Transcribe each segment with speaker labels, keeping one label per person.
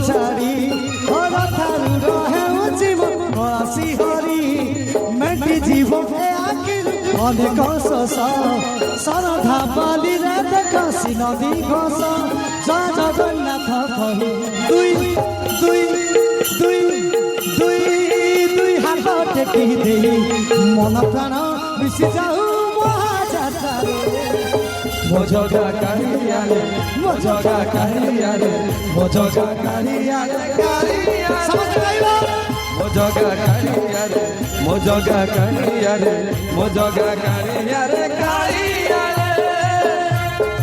Speaker 1: छाड़ी घर ठारू रहे आसी हरी मेटी जीव आखिर अनेक शोष सरधा पाली रे देखसी नदी घोष जय जगन्नाथ कही दुई दुई दुई दुई दुई हाथ टेकी दे मन प्राण मिशि जाऊ महाजात्रा
Speaker 2: मोजगा कारिया रे मोजगा कारिया रे मोजगा कारिया रे कारिया
Speaker 1: समझ गइलो
Speaker 2: मोजगा कारिया रे मोजगा कारिया रे मोजगा कारिया रे कारिया रे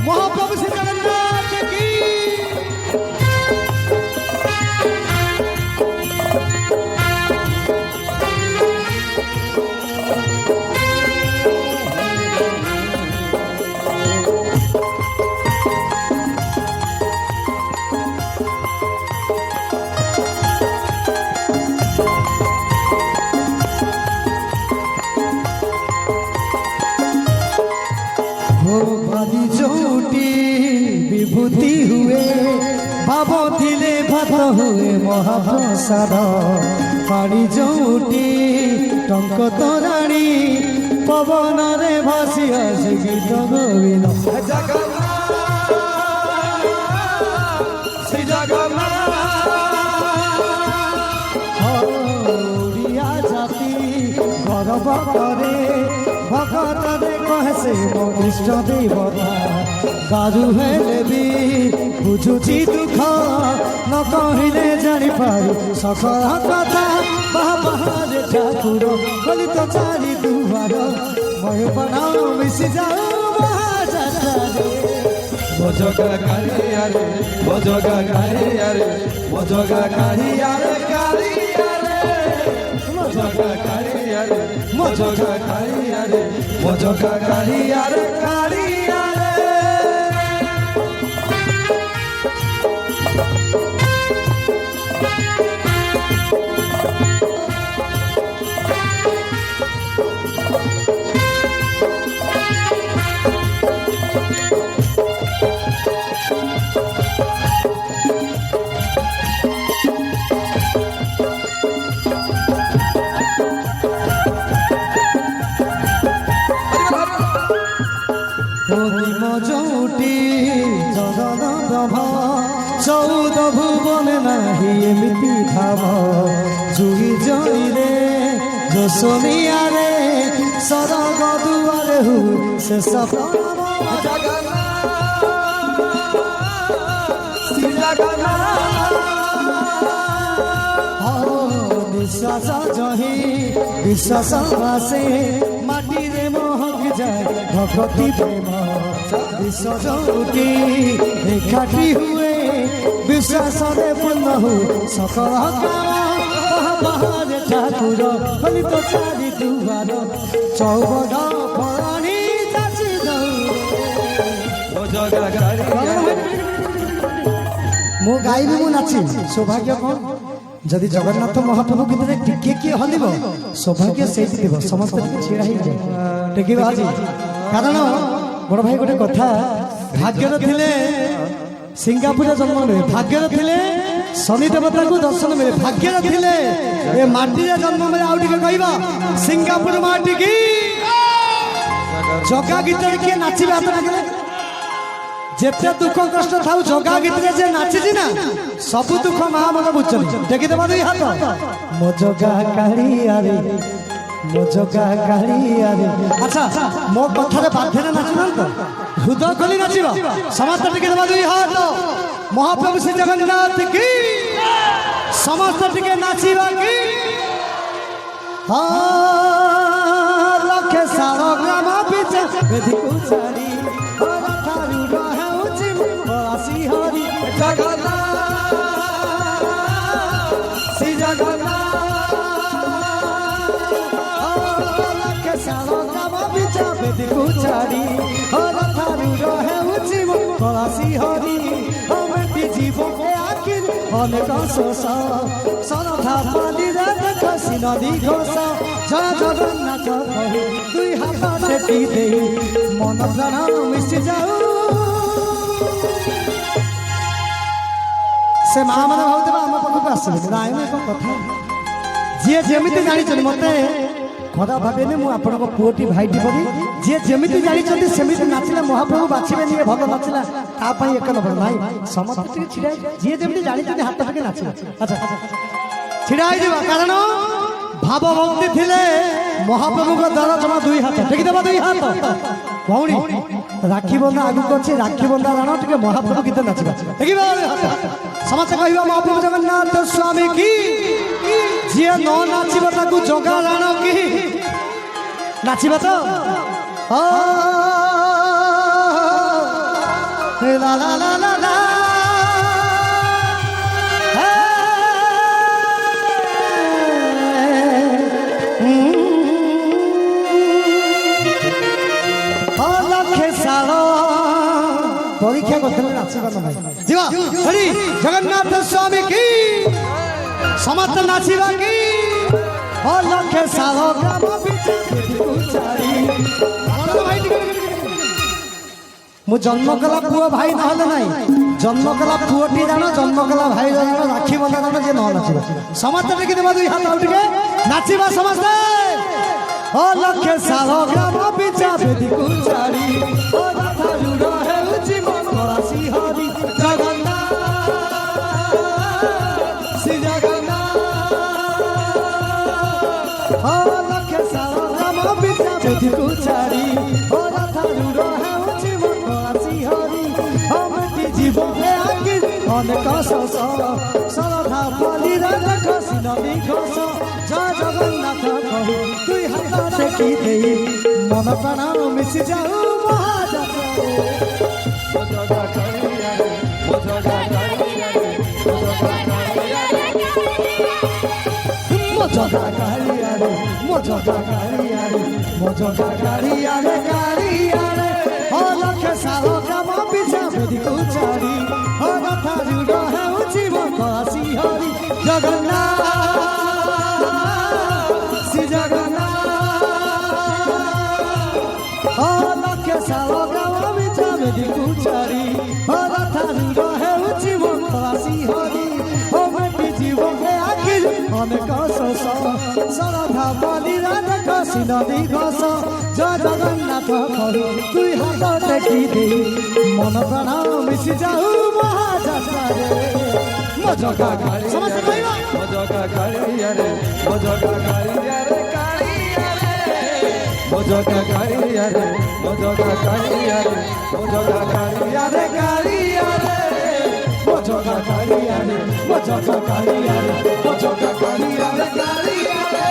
Speaker 1: महाप्रभु श्री जगन्नाथ की विभूति हुए भाव थिले भात हुए महाप्रसाद पानी जोटी टंक तोराणी पवन रे भासी आसे गीत गोविंद
Speaker 2: श्री जगन्नाथ
Speaker 1: ओडिया जाति गर्व करे भगत रे कहसे मो इष्ट देवता दारू हेले भी बुझुची दुख न कहले जानी पारू सकल कथा बाबारे ठाकुर बोली तो चारी दुआर मय बनाओ मिशि जाओ महाजात्रा
Speaker 2: मोजगा कारिया रे मोजगा कारिया रे मोजगा कारिया रे कारिया रे मोजगा कारिया रे मोजगा कारिया रे मोजगा कारिया रे कारिया रे
Speaker 1: जोटी जगन ब्रह्म चौद भुवन नाही एमिति भाव जुई जइले जोसमिया रे सरग दुआरे हु से सपन विश्वास जही विश्वास आसे माटी रे महक जाए भगवती प्रेम विश्व जोटी एकाठी हुए विश्वास रे पूर्ण हो सकल काम बाहर ठाकुर बोली तो चारी दुआर चौबद फरानी जाची
Speaker 2: मोजगा कारिया
Speaker 1: मो गाइबी मु नाची सौभाग्य कौन जदि जगन्नाथ महाप्रभु भितर टिके किए हलिब सौभाग्य से समस्त छेड़ा ही जाए टेक आज कारण बड़ भाई गोटे कथा भाग्यर थिले सिंगापुर जन्म मिले भाग्यर थिले शनि देवता को दर्शन मिले भाग्यर थिले ए माटी जन्म मिले आउ टिके कहबा सिंगापुर माटी की जगा गीत किए नाचिबा हाथ नाचले जेते दुख कष्ट थाउ जगा गीत रे जे नाचिजी ना सब दुख मा मन बुझछनी देखि देबा दुई हाथ मो जगा कालिया रे मो जगा कालिया रे अच्छा मो कथा रे बाधे ना नाचन तो हृदय खोली नाचिबा समस्त टिके देबा दुई हाथ महाप्रभु श्री जगन्नाथ की समस्त टिके नाचिबा की हा लखे सारो ग्राम बीच बेदी कुचारी हरि
Speaker 2: जगन्नाथ श्री जगन्नाथ बेदी कुचारी हर थारू रहे उची कलासी हरि हमें जीव के आखिर अनेक शोष सरधा पाली रे देखसी नदी घोष जय जगन्नाथ कही दुई हाथ टेकी दे मन प्राण मिशि जाऊ
Speaker 1: से माँ मैंने भावुवे आम पाखक आसबे नाई एक कथा जी जमी जानी मत खराब भावे मुझे आपण पुओटी भाईटी परी जी जमी जानी सेमी नाचिले महाप्रभु बाछे नहीं भल नाचिला तापाई एक नंबर नाई समस्त छिड़ा जी जमी जानी हाथ टे नाचिला अच्छा छिड़ा कारण भाव भक्ति थिले महाप्रभु को द्वारा जमा दुई हाथ टेकी देवा दुई हाथ भौणी राखी बंधा आगुक अच्छे राखी बंधा जान टे महाप्रभु गीत नाचबा टेकी समस्त कहवा महाप्रभु जगन्नाथ स्वामी की जी न नाचब ताकू जगा जान की नाचब तो ला ला ला ला ला परीक्षा करते जगन्नाथ स्वामी की समस्त नाचिबा की लक्षे साल मु जन्म कला पुओ भाई ना जन्म कला पुओटी जान जन्म कला भाई जान राखी बंधा जान जे न नाचिबा समस्त टेकी देबा दुई हाथ उठके नाचिबा समस्त लक्षे साल ग्राम पिछा बेदी कुचारी ओ राधा जुड़ा है उची मन कलासी हरि जगन्नाथ श्री जगन्नाथ लक्षे साल ग्राम पिछा बेदी कुचारी ओ राधा जुड़ा है उची मन कलासी हरि हम की जीवन में आगे अनेक सस सरधा पाली राधा खसी नदी खस जय जगन्नाथ कहू तुई हाथ टेकी दे मन प्राण मिशि जाऊ मजगा लक्षे साल ग्राम पिछा बेदी कुचारी रथा जुड़ है उची बसी हरि जगन्नाथ श्री जगन्नाथ लक्षे साल ग्राम पिछा बेदी कुचारी रथा जुड़ है उची बसी हरि जीवन आखिर अनेक शस सरधा बलि राधा खसी नदी घस जय जगन्नाथ कहू दुई हाथ टेकी दे मन प्राण मिशि जाऊ महाजात्रा मजगा गाड़ी समस्त कहवा मजगा गाड़ी रे मजगा गाड़ी रे कालिया रे मजगा गाड़ी रे मजगा गाड़ी रे मजगा गाड़ी रे कालिया रे मजगा कालिया रे मजगा कालिया रे मजगा कालिया रे कालिया रे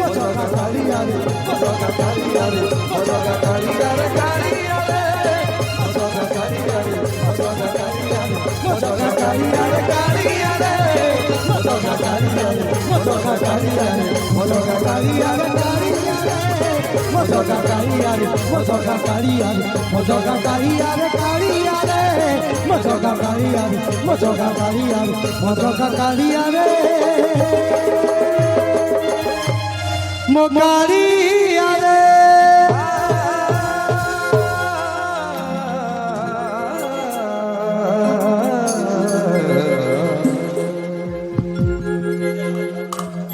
Speaker 1: मजगा कालिया रे मजगा कालिया रे मजगा कालिया रे कालिया रे मजगा कालिया रे मजगा कालिया रे मजगा कालिया रे कालिया रे मजगा कालिया रे मजगा कालिया रे मजगा कालिया रे कालिया रे मजगा कालिया रे मजगा कालिया रे मजगा कालिया रे कालिया रे मजगा कालिया रे मजगा कालिया रे मजगा कालिया रे मोगारी